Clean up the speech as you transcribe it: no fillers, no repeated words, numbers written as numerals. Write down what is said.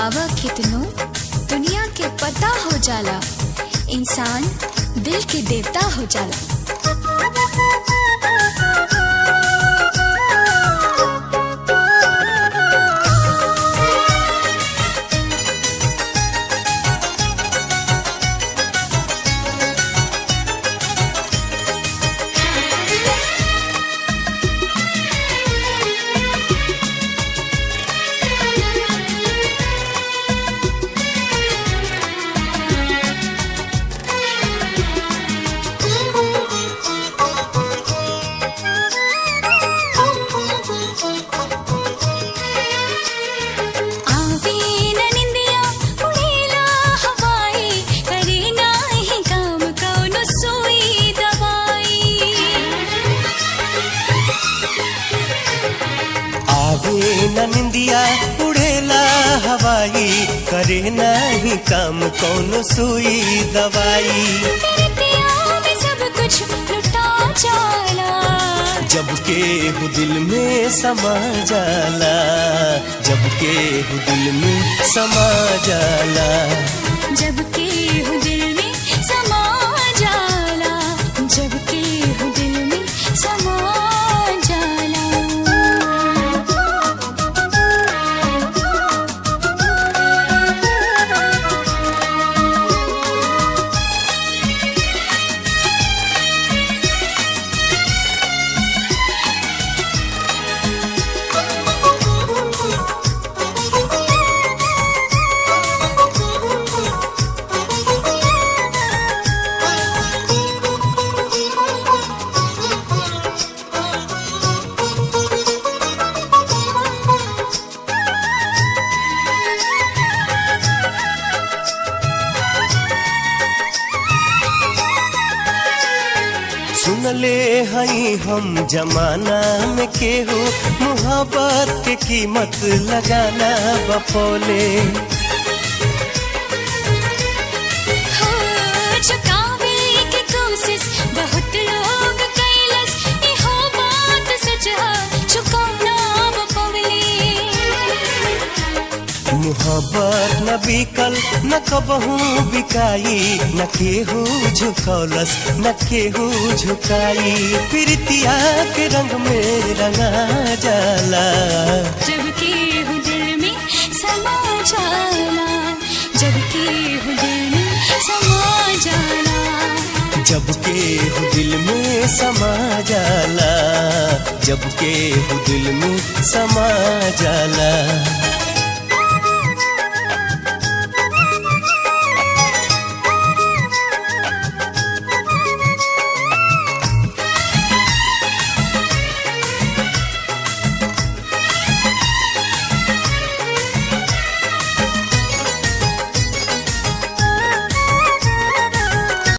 आवा कितनो दुनिया के पता हो जाला, इंसान दिल के देवता हो जाला। न निंदिया उड़ेला हवाई, करे नहीं काम कौनो सुई दवाई। में सब कुछ लुटा जाला, जब के हु दिल में समा जाला, जब के हु दिल में समा जाला, जब के हु दिल में समा जाला, जब के हु दिल में समा जाला। सुन ले हई हम जमाना में केहू मुहब्बत के कीमत लगाना बपोले। चुकावे की कोशिश बहुत लोग कैलस, इहो बात सच है चुकाना बपवले। मुहब्बत न बिकल न कबहू बिकाई, न केहू झुकौलस न केहू झुकाई। प्रीतिया के रंग में रंगा जाला, जब के हु दिल में समा जाला, जब के हु दिल में समा जाला, जब के हु दिल में समा जाला, जब के हु दिल में समा जाला।